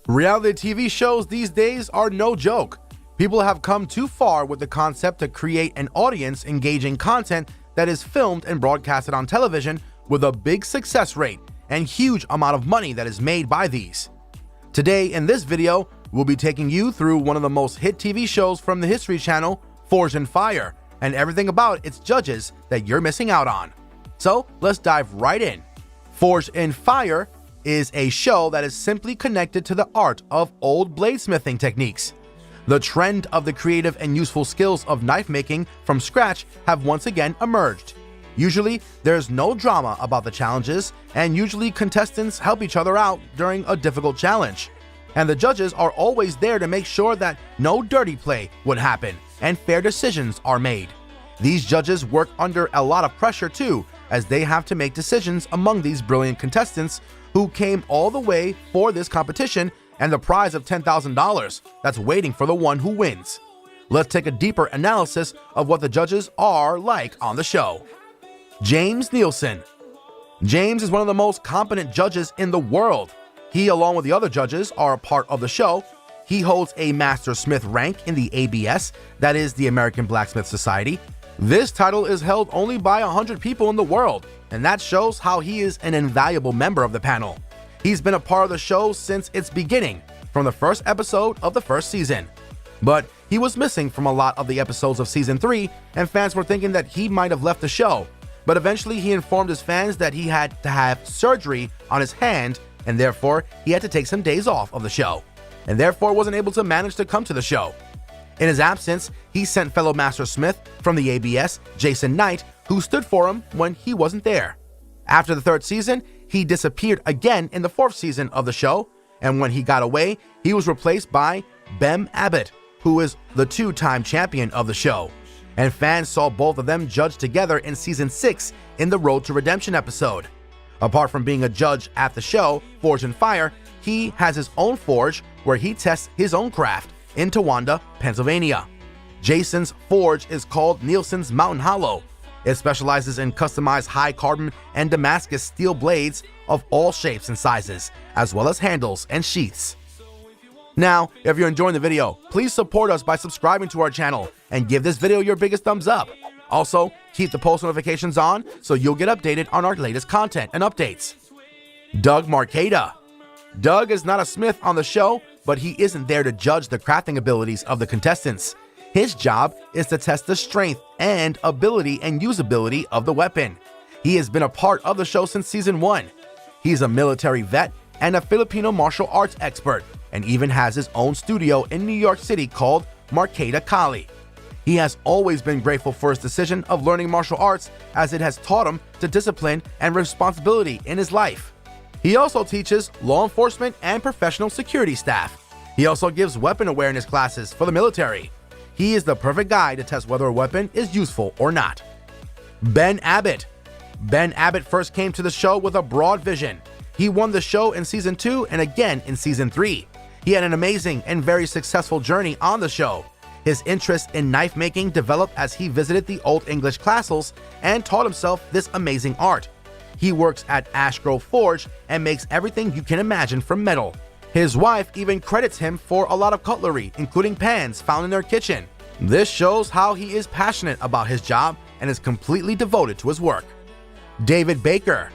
Reality TV shows these days are no joke. People have come too far with the concept to create an audience-engaging content that is filmed and broadcasted on television with a big success rate and huge amount of money that is made by these. Today in this video, we'll be taking you through one of the most hit TV shows from the History Channel, Forged in Fire, and everything about its judges that you're missing out on. So let's dive right in. Forged in Fire is a show that is simply connected to the art of old bladesmithing techniques. The trend of the creative and useful skills of knife making from scratch have once again emerged. Usually, there's no drama about the challenges, and usually contestants help each other out during a difficult challenge. And the judges are always there to make sure that no dirty play would happen and fair decisions are made. These judges work under a lot of pressure too, as they have to make decisions among these brilliant contestants who came all the way for this competition and the prize of $10,000 that's waiting for the one who wins. Let's take a deeper analysis of what the judges are like on the show. James Nielsen. James is one of the most competent judges in the world. He, along with the other judges, are a part of the show. He holds a Master Smith rank in the ABS, that is the American Blacksmith Society. This title is held only by 100 people in the world, and that shows how he is an invaluable member of the panel. He's been a part of the show since its beginning, from the first episode of the first season. But he was missing from a lot of the episodes of season 3, and fans were thinking that he might have left the show. But eventually he informed his fans that he had to have surgery on his hand, and therefore he had to take some days off of the show, and therefore wasn't able to manage to come to the show. In his absence, he sent fellow Master Smith from the ABS, Jason Knight, who stood for him when he wasn't there. After the third season, he disappeared again in the fourth season of the show, and when he got away, he was replaced by Ben Abbott, who is the two-time champion of the show. And fans saw both of them judge together in season 6 in the Road to Redemption episode. Apart from being a judge at the show, Forged in Fire, he has his own forge where he tests his own craft in Towanda, Pennsylvania. Jason's forge is called Nielsen's Mountain Hollow. It specializes in customized high carbon and Damascus steel blades of all shapes and sizes, as well as handles and sheaths. Now, if you're enjoying the video, please support us by subscribing to our channel and give this video your biggest thumbs up. Also, keep the post notifications on so you'll get updated on our latest content and updates. Doug Marcada. Doug is not a smith on the show, but he isn't there to judge the crafting abilities of the contestants. His job is to test the strength and ability and usability of the weapon. He has been a part of the show since season 1. He's a military vet and a Filipino martial arts expert, and even has his own studio in New York City called Marcada Kali. He has always been grateful for his decision of learning martial arts, as it has taught him to discipline and responsibility in his life. He also teaches law enforcement and professional security staff. He also gives weapon awareness classes for the military. He is the perfect guy to test whether a weapon is useful or not. Ben Abbott. Ben Abbott first came to the show with a broad vision. He won the show in season 2 and again in season 3. He had an amazing and very successful journey on the show. His interest in knife making developed as he visited the Old English castles and taught himself this amazing art. He works at Ash Grove Forge and makes everything you can imagine from metal. His wife even credits him for a lot of cutlery, including pans found in their kitchen. This shows how he is passionate about his job and is completely devoted to his work. David Baker.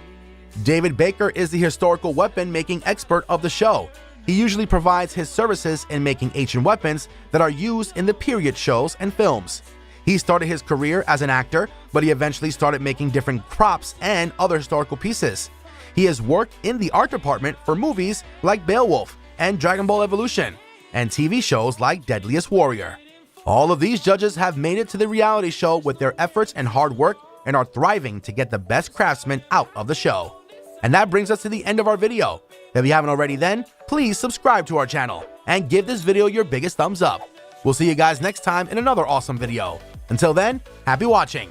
David Baker is the historical weapon making expert of the show. He usually provides his services in making ancient weapons that are used in the period shows and films. He started his career as an actor, but he eventually started making different props and other historical pieces. He has worked in the art department for movies like Beowulf and Dragon Ball Evolution, and TV shows like Deadliest Warrior. All of these judges have made it to the reality show with their efforts and hard work, and are thriving to get the best craftsmen out of the show. And that brings us to the end of our video. If you haven't already then, please subscribe to our channel and give this video your biggest thumbs up. We'll see you guys next time in another awesome video. Until then, happy watching.